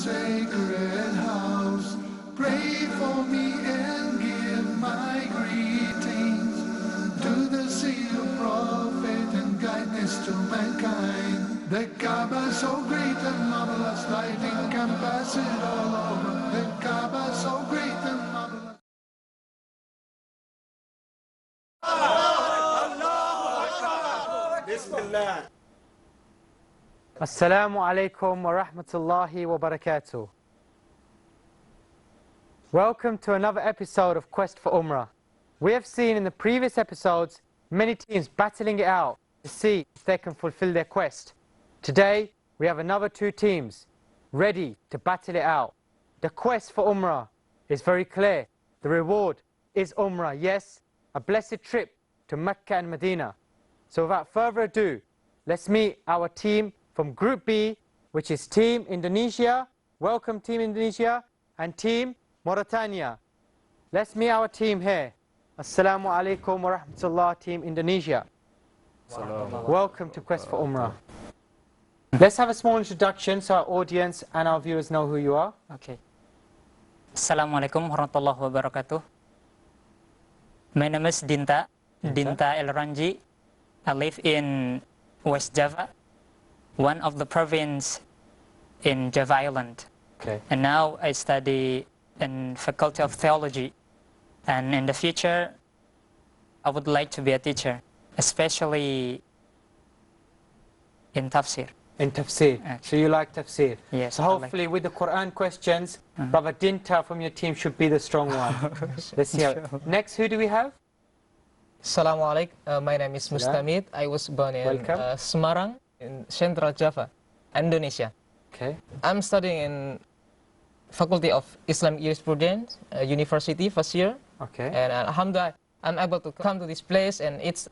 sacred house. Pray for me and give my greetings to the seed of prophet and guidance to mankind. The Kaaba so great and marvelous, light encompass it all over. The Kaaba so great and marvelous. Bismillah. Assalamu alaikum wa rahmatullahi wa barakatuh. Welcome to another episode of Quest for Umrah. We have seen in the previous episodes many teams battling it out to see if they can fulfill their quest. Today we have another two teams ready to battle it out. The quest for Umrah is very clear. The reward is Umrah, yes, a blessed trip to Mecca and Medina. So without further ado, let's meet our team from Group B, which is Team Indonesia. Welcome Team Indonesia, and Team Mauritania. Let's meet our team here. Assalamu alaikum wa rahmatullah, Team Indonesia. Welcome to Quest for Umrah. Let's have a small introduction so our audience and our viewers know who you are. Okay. Assalamualaikum warahmatullahi wabarakatuh. My name is Dinta El Ranji. I live in West Java, one of the province in Java Island. Okay. And now I study in Faculty of Theology. And in the future, I would like to be a teacher, especially in tafsir. In tafsir. So you like tafsir? Yes. So hopefully with the Quran questions, Brother Dinta from your team should be the strong one. Let's see. Next, who do we have? Assalamu alaikum. My name is Mustamid. I was born in Semarang, in Central Java, Indonesia. Okay. I'm studying in Faculty of Islamic Jurisprudence, University, first year. Okay. And alhamdulillah, I'm able to come to this place, and it's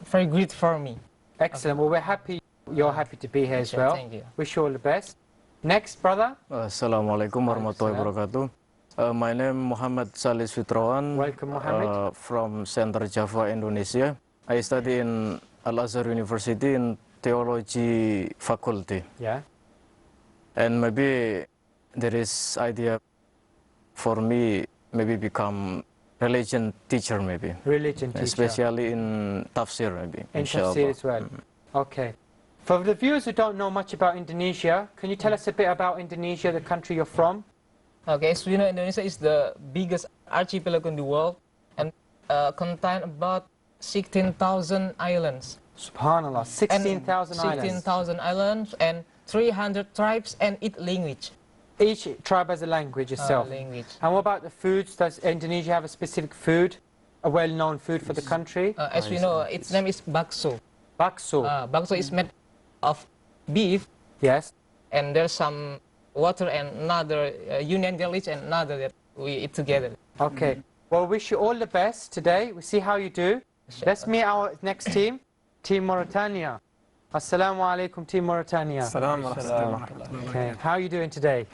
very great for me. Excellent. Well, we're happy you're happy to be here as well. Thank you. Wish you all the best. Next, brother. Assalamualaikum warahmatullahi wabarakatuh. My name is Muhammad Salis Fitrawan. Welcome, Muhammad. From Center Java, Indonesia. I study in Al-Azhar University in Theology Faculty. Yeah. And maybe there is idea for me, maybe become religion teacher, maybe. Religion teacher. Especially in tafsir, maybe. In tafsir as well. Okay. For the viewers who don't know much about Indonesia, can you tell us a bit about Indonesia, the country you're from? Okay, so you know Indonesia is the biggest archipelago in the world and contain about 16,000 islands. Subhanallah, 16,000 islands. 16,000 islands and 300 tribes and each language. Each tribe has a language itself. Language. And what about the foods? Does Indonesia have a specific food, a well-known food for the country? As we know, its name is bakso. Bakso. Bakso is made of beef. Yes. And there's some water and another union garlic and another that we eat together. Okay. Well, wish you all the best today. We'll see how you do. Let's meet our next team, Team Mauritania. Assalamu alaikum, Team Mauritania. Assalamu alaikum. Okay. How are you doing today?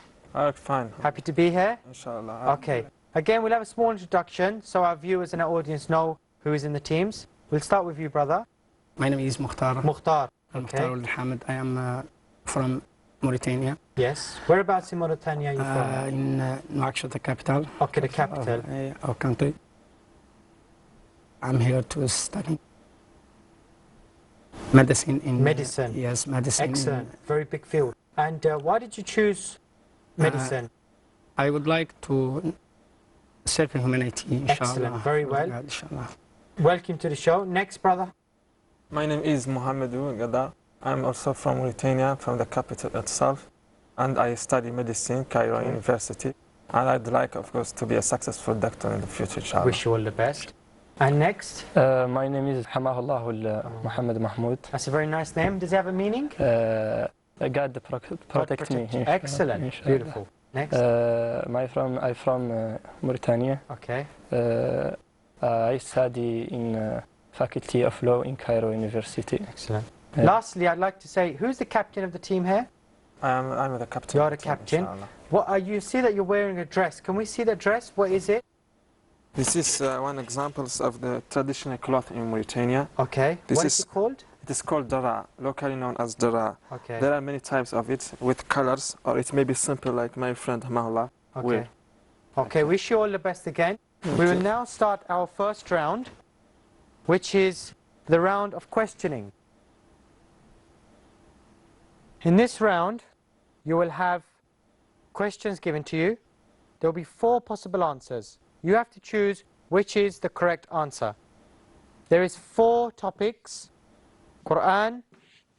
Fine. Happy to be here? Inshallah. Okay. Again, we'll have a small introduction so our viewers and our audience know who is in the teams. We'll start with you, brother. My name is Mukhtar. Mukhtar. Okay. Mukhtar Hamid. I am from Mauritania. Yes. Whereabouts in Mauritania are you from? In Nouakchott, the capital. Okay, the capital. Of our country. I'm here to study medicine in... Medicine. Yes, medicine. Excellent. Very big field. And why did you choose medicine? I would like to serve humanity, inshallah. Excellent. Very well. Inshallah. Welcome to the show. Next, brother. My name is Mohamedou Gada. I'm also from Mauritania, from the capital itself. And I study medicine, Cairo University. And I'd like, of course, to be a successful doctor in the future, inshallah. Wish you all the best. And next? My name is Hamahullah Muhammad Mahmoud. That's a very nice name. Does it have a meaning? God protect me. Excellent. Inshallah. Beautiful. Next? I'm from Mauritania. Okay. I study in Faculty of Law in Cairo University. Excellent. Lastly, I'd like to say, who's the captain of the team here? I'm the captain. You're the captain. What you see that you're wearing a dress. Can we see the dress? What is it? This is one example of the traditional cloth in Mauritania. Okay. What is it called? It is called dara, locally known as dara. Okay. There are many types of it with colors, or it may be simple like my friend Mahla. Okay. Okay, wish you all the best again. We will now start our first round, which is the round of questioning. In this round, you will have questions given to you. There will be 4 possible answers. You have to choose which is the correct answer. There is 4 topics: Quran,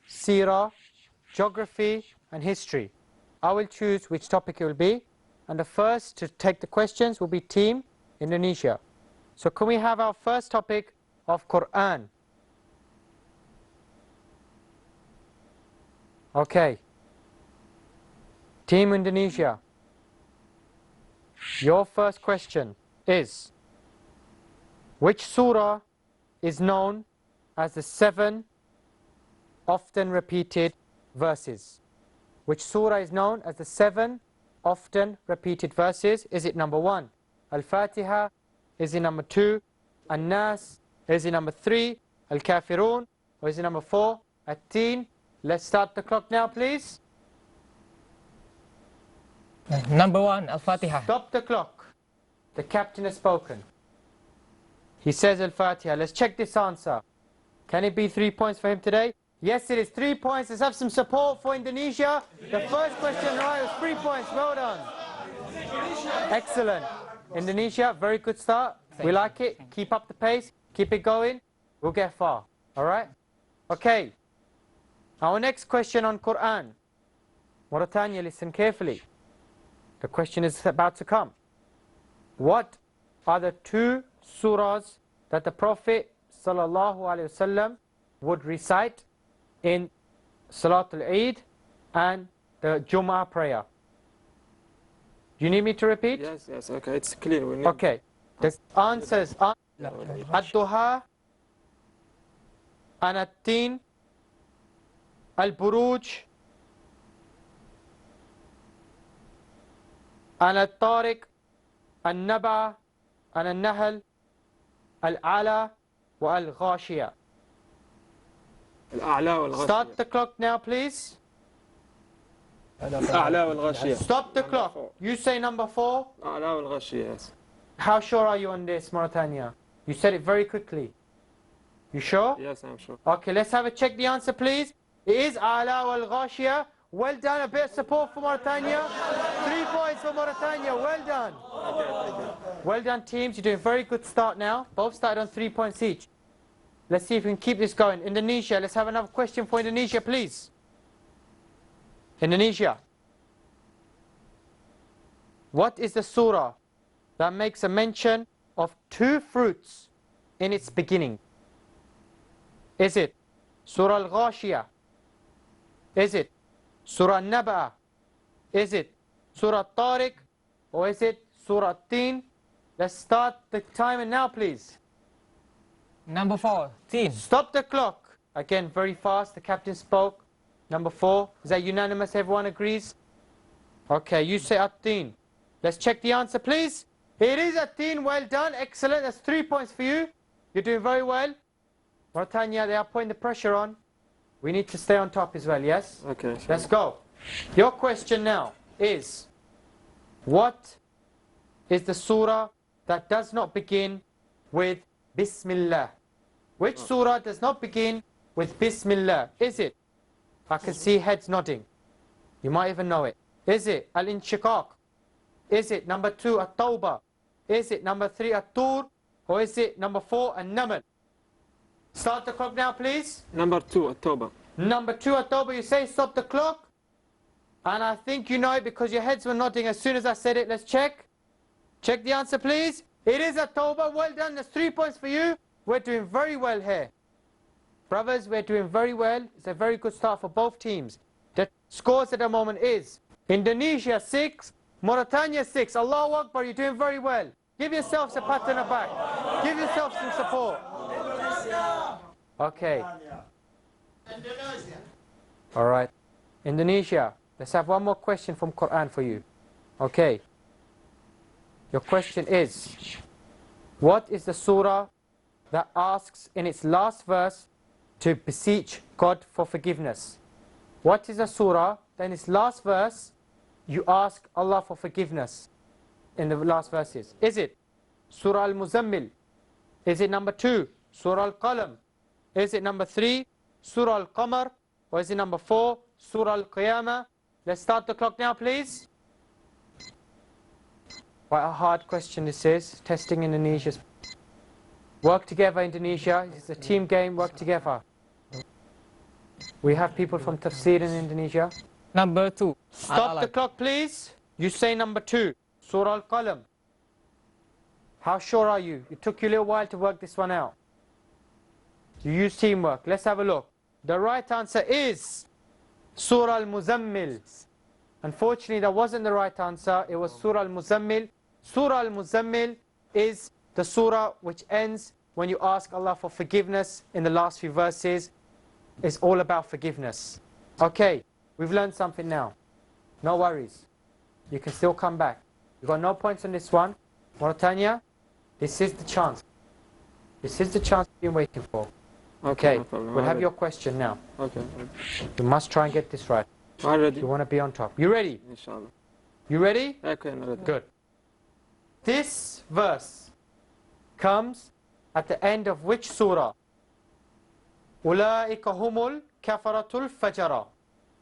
Seerah, Geography and History. I will choose which topic it will be, and the first to take the questions will be Team Indonesia. So can we have our first topic of Quran? Okay. Team Indonesia, your first question is, which surah is known as the 7 often repeated verses? Which surah is known as the 7 often repeated verses? Is it number 1, Al-Fatiha? Is it number 2, An-Nas? Is it number 3, Al-Kafirun? Or is it number 4, At-Teen? Let's start the clock now, please. Number 1, Al-Fatiha. Stop the clock. The captain has spoken. He says Al-Fatiha. Let's check this answer. Can it be 3 points for him today? Yes, it is 3 points. Let's have some support for Indonesia. The first question right was 3 points. Well done. Excellent. Indonesia, very good start. We like it. Keep up the pace. Keep it going. We'll get far. All right? Okay. Our next question on Quran. Mauritania, listen carefully. The question is about to come. What are the 2 surahs that the Prophet ﷺ would recite in Salatul Eid and the Jum'ah prayer? Do you need me to repeat? Yes, okay, it's clear. We need Okay. The answers are Ad-Duha, An-Teen, Al-Buruj, Al-Tariq, Al-Naba, Al-Nahl, Al-Ala, wa Al-Ghashiyah. Al-A'la wal-Ghashiyah. Start the clock now, please. Al-A'la wal-Ghashiyah. Stop the clock. You say number 4. Al-A'la wal-Ghashiyah, yes. How sure are you on this, Mauritania? You said it very quickly. You sure? Yes, I'm sure. Okay, let's have a check the answer, please. It is A'la wal Ghashiyah. Well done. A bit of support for Mauritania. 3 points for Mauritania. Well done. Well done, teams. You're doing a very good start now. Both started on 3 points each. Let's see if we can keep this going. Indonesia, let's have another question for Indonesia, please. Indonesia. What is the surah that makes a mention of 2 fruits in its beginning? Is it Surah Al-Ghashiyah? Is it Surah An-Naba? Is it Surah Tariq? Or is it Surah Teen? Let's start the timer now, please. Number 4, Teen. Stop the clock. Again, very fast. The captain spoke. Number 4. Is that unanimous? Everyone agrees? Okay, you say At-Teen. Let's check the answer, please. It is At-Teen. Well done. Excellent. That's 3 points for you. You're doing very well. Mauritania, they are putting the pressure on. We need to stay on top as well, yes? Okay. Sure. Let's go. Your question now is, what is the surah that does not begin with Bismillah? Which surah does not begin with Bismillah? Is it? I can see heads nodding. You might even know it. Is it Al-Inshiqaq? Is it number 2, At-Tawbah? Is it number 3, At-Tur? Or is it number 4, An-Naml? Start the clock now, please. Number 2, At-Tawbah. Number 2, At-Tawbah, you say stop the clock. And I think you know it because your heads were nodding as soon as I said it. Let's check. Check the answer, please. It is At-Tawbah. Well done. That's 3 points for you. We're doing very well here. Brothers, we're doing very well. It's a very good start for both teams. The scores at the moment is Indonesia 6, Mauritania 6. Allahu Akbar, you're doing very well. Give yourselves a pat on the back. Give yourself some support. Okay. All right. Indonesia, let's have one more question from Quran for you. Okay. Your question is, what is the surah that asks in its last verse, to beseech God for forgiveness. What is the surah? Then its last verse, you ask Allah for forgiveness in the last verses. Is it Surah Al-Muzammil? Is it number 2, Surah Al-Qalam? Is it number 3, Surah Al-Qamar? Or is it number 4, Surah Al-Qiyamah? Let's start the clock now, please. Quite a hard question this is. Testing Indonesia. Work together, Indonesia. It's a team game. Work together. We have people from Tafsir in Indonesia. Number 2. Stop the clock, please. You say number 2, Surah Al-Qalam. How sure are you? It took you a little while to work this one out. You use teamwork. Let's have a look. The right answer is Surah Al-Muzammil. Unfortunately, that wasn't the right answer. It was Surah Al-Muzammil. Surah Al-Muzammil is the surah which ends when you ask Allah for forgiveness in the last few verses. It's all about forgiveness. Okay, we've learned something now. No worries. You can still come back. You've got no points on this one. Mauritania, this is the chance. This is the chance you've been waiting for. Okay, no problem. we'll have your question now. Okay. You must try and get this right. I'm ready. You want to be on top. You ready? Inshallah. You ready? Okay, I'm ready. Good. This verse comes at the end of which surah? أُولَٰئِكَ هُمُ الْكَفَرَةُ الْفَجَرَةُ.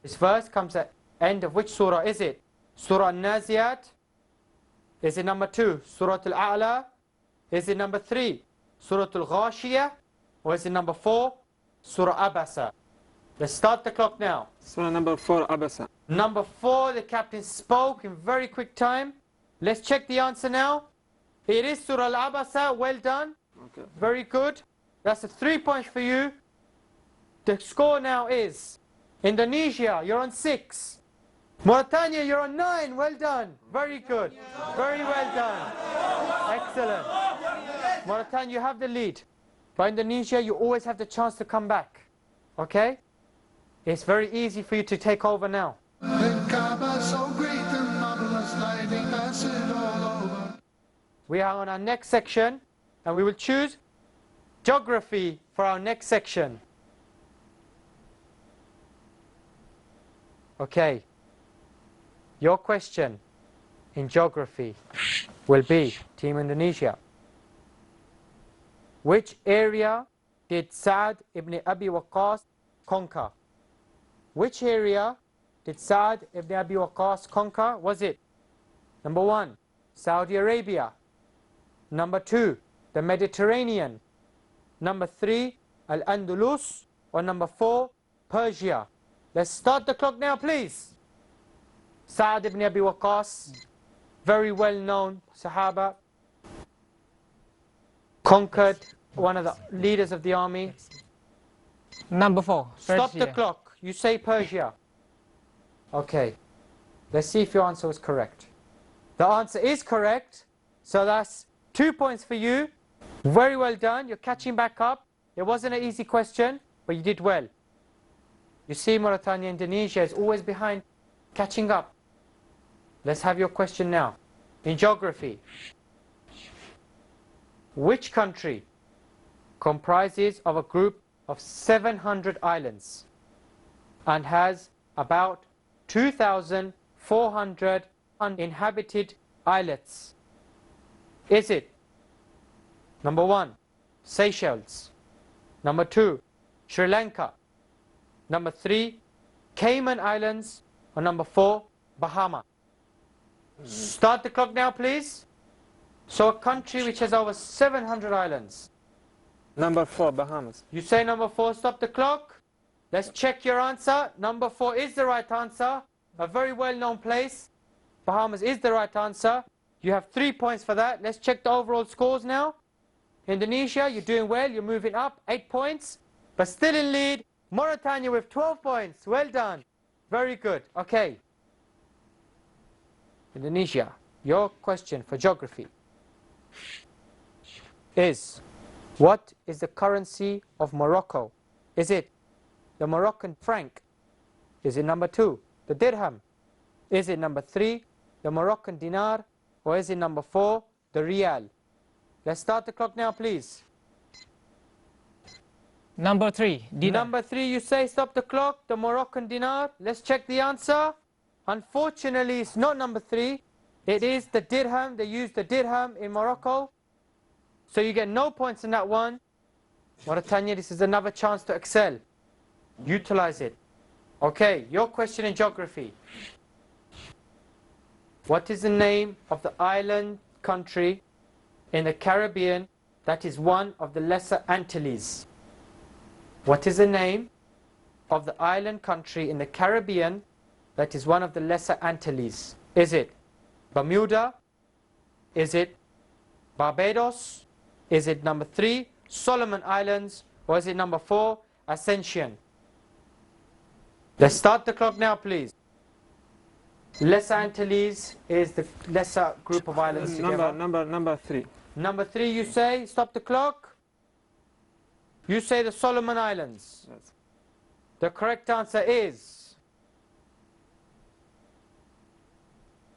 This verse comes at the end of which surah? Is it Surah An-Naziyat? Is it number 2, Surah Al-A'la? Is it number 3, Surah Al-Ghashiyah? Or is it number 4, Surah Abasa? Let's start the clock now. Surah number 4, Abasa. Number 4, the captain spoke in very quick time. Let's check the answer now. It is Surah Al-Abasa. Well done. Okay. Very good. That's 3 points for you. The score now is Indonesia, you're on 6. Mauritania, you're on 9. Well done. Very good. Very well done. Excellent. Mauritania, you have the lead. But Indonesia, you always have the chance to come back. Okay? It's very easy for you to take over now. The Kaaba so great and marvelous, lighting acid all over. We are on our next section, and we will choose geography for our next section. Okay. Your question in geography will be, Team Indonesia, which area did Sa'd ibn Abi Waqqas conquer? Which area did Sa'd ibn Abi Waqqas conquer? Was it number 1, Saudi Arabia? Number 2, the Mediterranean? Number 3, Al-Andalus? Or number 4, Persia? Let's start the clock now, please. Sa'd ibn Abi Waqqas, very well known Sahaba, conquered one of the leaders of the army. Number 4. Stop the Persia. clock. You say Persia. Okay. Let's see if your answer was correct. The answer is correct. So that's 2 points for you. Very well done. You're catching back up. It wasn't an easy question, but you did well. You see, Mauritania, Indonesia is always behind catching up. Let's have your question now. In geography, which country comprises of a group of 700 islands and has about 2,400 uninhabited islets? Is it number 1, Seychelles? Number 2, Sri Lanka? Number 3, Cayman Islands? Or number 4, Bahama? Start the clock now, please. So a country which has over 700 islands. Number 4, Bahamas. You say number 4, stop the clock. Let's check your answer. Number 4 is the right answer. A very well-known place. Bahamas is the right answer. You have 3 points for that. Let's check the overall scores now. Indonesia, you're doing well. You're moving up, 8 points. But still in lead, Mauritania with 12 points. Well done. Very good. Okay. Indonesia, your question for geography is, what is the currency of Morocco? Is it the Moroccan franc? Is it number 2, the dirham? Is it number 3, the Moroccan dinar? Or is it number 4, the rial? Let's start the clock now, please. Number 3, dinar. Number 3, you say stop the clock, the Moroccan dinar. Let's check the answer. Unfortunately, it's not number 3. It is the dirham. They use the dirham in Morocco. So you get no points in that one. Mauritania, this is another chance to excel. Utilize it. Okay, your question in geography. What is the name of the island country in the Caribbean that is one of the Lesser Antilles? What is the name of the island country in the Caribbean that is one of the Lesser Antilles? Is it Bermuda? Is it Barbados? Is it number 3, Solomon Islands? Or is it number 4, Ascension? Let's start the clock now, please. Lesser Antilles is the lesser group of islands together. Number 3. Number 3, you say, stop the clock. You say the Solomon Islands. Yes. The correct answer is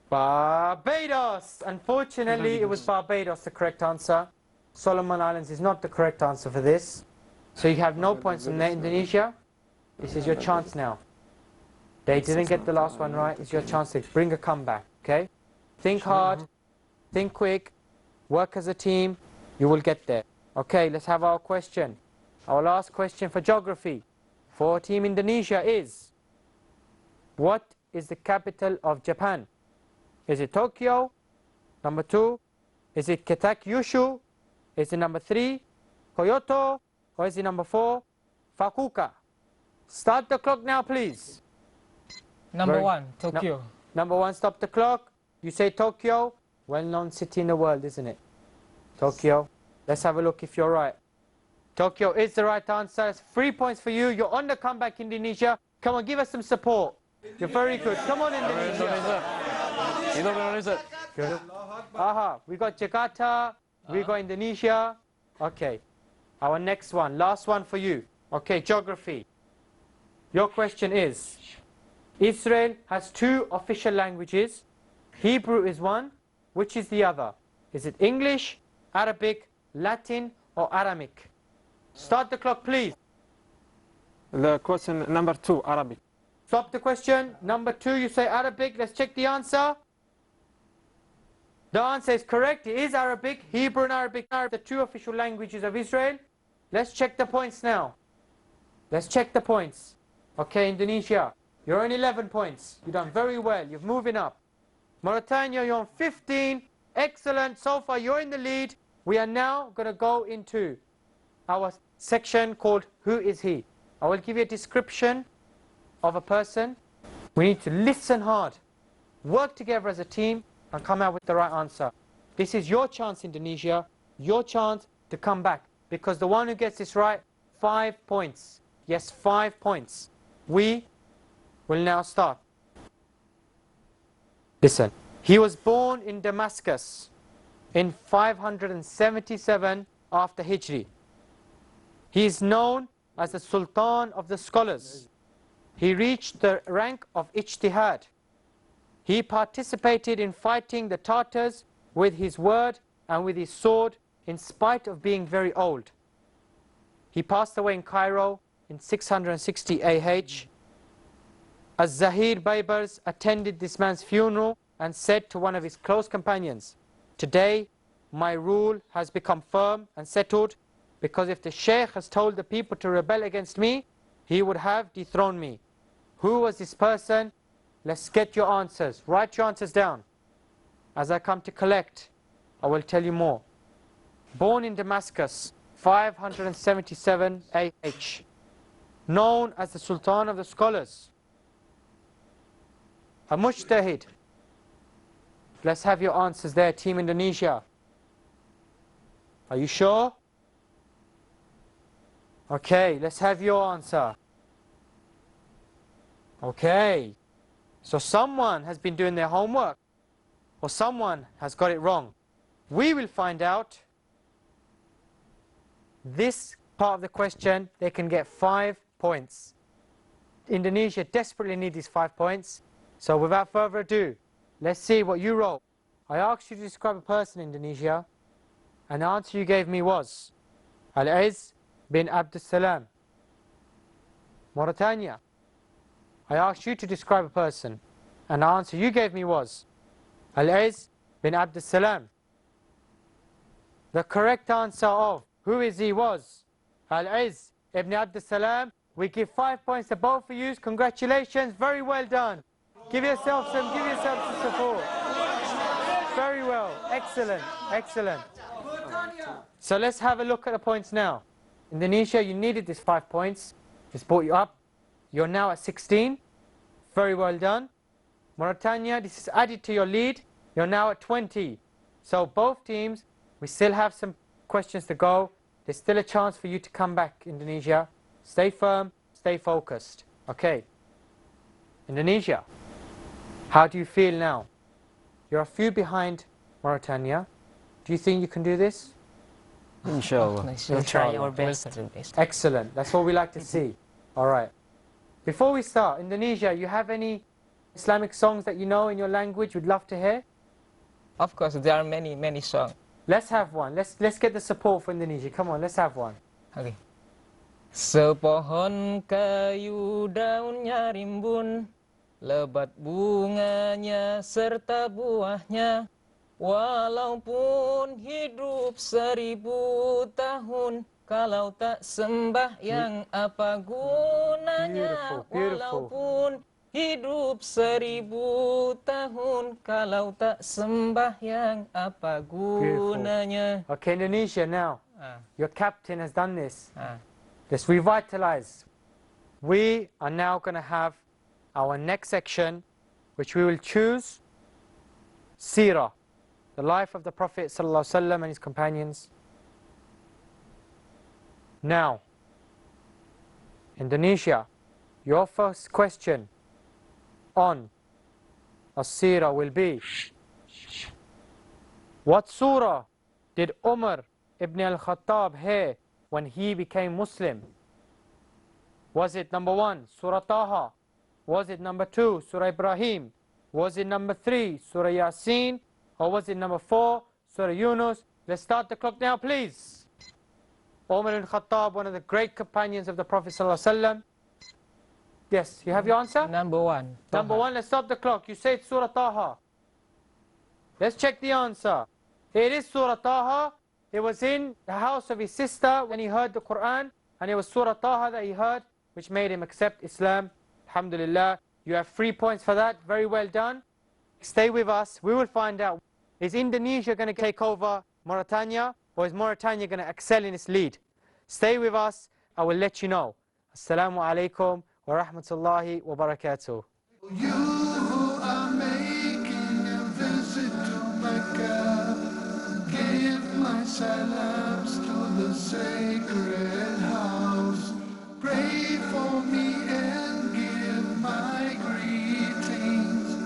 Barbados. Unfortunately, it was Barbados, the correct answer. Solomon Islands is not the correct answer for this. So you have no points in there, Indonesia. This is your chance now. They didn't get the last one right. It's your chance to bring a comeback, okay? Think hard, think quick, work as a team, you will get there. Okay, let's have our question. Our last question for geography for Team Indonesia is, what is the capital of Japan? Is it Tokyo? Number 2, is it Kitakyushu? Is it number 3, Kyoto? Or is it number 4, Fukuoka? Start the clock now, please. Number 1, Tokyo. Number 1, stop the clock. You say Tokyo, well-known city in the world, isn't it? Tokyo. Let's have a look if you're right. Tokyo is the right answer. It's 3 points for you. You're on the comeback, Indonesia. Come on, give us some support. You're very good. Come on, Indonesia. Good. Aha, we got Jakarta. We got Indonesia. Okay. Our next one, last one for you. Okay, geography. Your question is, Israel has 2 official languages. Hebrew is one. Which is the other? Is it English, Arabic, Latin, or Aramaic? Start the clock, please. The question number 2, Arabic. Stop the question. Number 2, you say Arabic. Let's check the answer. The answer is correct. It is Arabic. Hebrew and Arabic are the 2 official languages of Israel. Let's check the points now. Let's check the points. Okay, Indonesia, you're on 11 points. You've done very well. You're moving up. Mauritania, you're on 15. Excellent. So far, you're in the lead. We are now going to go into our section called Who is He? I will give you a description of a person. We need to listen hard, work together as a team, and come out with the right answer. This is your chance, Indonesia, your chance to come back. Because the one who gets this right, 5 points. Yes, 5 points. We will now start. Listen. He was born in Damascus in 577 after Hijri. He is known as the Sultan of the Scholars. He reached the rank of Ijtihad. He participated in fighting the Tartars with his word and with his sword in spite of being very old. He passed away in Cairo in 660 AH. Az-Zahir Baybars attended this man's funeral and said to one of his close companions, "Today my rule has become firm and settled, because if the Sheikh has told the people to rebel against me, he would have dethroned me." Who was this person? Let's get your answers. Write your answers down. As I come to collect, I will tell you more. Born in Damascus, 577 AH. Known as the Sultan of the Scholars. A Mujtahid. Let's have your answers there, Team Indonesia. Are you sure? Okay, let's have your answer. Okay. So someone has been doing their homework, or someone has got it wrong. We will find out. This part of the question, they can get 5 points. Indonesia desperately needs these 5 points. So without further ado, let's see what you wrote. I asked you to describe a person in Indonesia, and the answer you gave me was Al-Izz bin Abdus Salam. Mauritania. I asked you to describe a person, and the answer you gave me was Al-Izz bin Abd Salam. The correct answer of who is he was Al-Izz ibn Abd Salam. We give 5 points to both of you. Congratulations, very well done. Give yourself some support. Very well, excellent, excellent. So let's have a look at the points now. Indonesia, you needed this 5 points. It's brought you up. You're now at 16. Very well done. Mauritania, this is added to your lead. You're now at 20. So both teams, we still have some questions to go. There's still a chance for you to come back, Indonesia. Stay firm, stay focused. Okay. Indonesia, how do you feel now? You're a few behind Mauritania. Do you think you can do this? Inshallah. We'll try our best. Excellent. That's what we like to see. All right. Before we start, Indonesia, you have any Islamic songs that you know in your language you'd love to hear? Of course, there are many songs. Let's have one. Let's get the support for Indonesia. Come on, let's have one. Okay. Sepohon kayu daunnya rimbun, lebat bunganya serta buahnya, walaupun hidup 1000 tahun, kalau tak sembahyang apa gunanya? Beautiful, beautiful. Walaupun hidup 1000 tahun, kalau tak sembahyang apa gunanya? Okay, Indonesia now. Ah, Your captain has done this. ah. Let's revitalize. We are now going to have our next section, which we will choose Seerah, the life of the Prophet ﷺ and his companions. Now, Indonesia, your first question on As-Seerah will be, what surah did Umar ibn al-Khattab hear when he became Muslim? Was it number 1, Surah Taha? Was it number 2, Surah Ibrahim? Was it number 3, Surah Yasin? Or was it number 4, Surah Yunus? Let's start the clock now, please. Umar ibn Khattab, one of the great companions of the Prophet ﷺ. Yes, you have your answer? Number 1. Number 1, let's stop the clock. You said Surah Taha. Let's check the answer. It is Surah Taha. It was in the house of his sister when he heard the Quran, and it was Surah Taha that he heard, which made him accept Islam. Alhamdulillah. You have 3 points for that. Very well done. Stay with us. We will find out. Is Indonesia going to take over Mauritania, or is Mauritania going to excel in its lead? Stay with us. I will let you know. Assalamu alaikum wa rahmatullahi wa barakatuh. You who are making a visit to Mecca, give my salams to the sacred house. Pray for me and give my greetings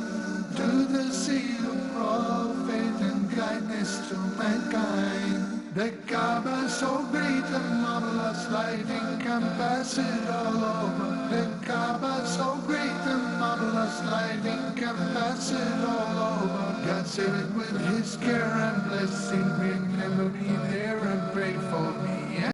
to the seed of prophet and guidance to mankind. The Kaaba so great and marvelous, lightning can pass it all over. The Kaaba so great and marvelous, lightning can pass it all over. God save it with his care and blessing. Remember me there and pray for me.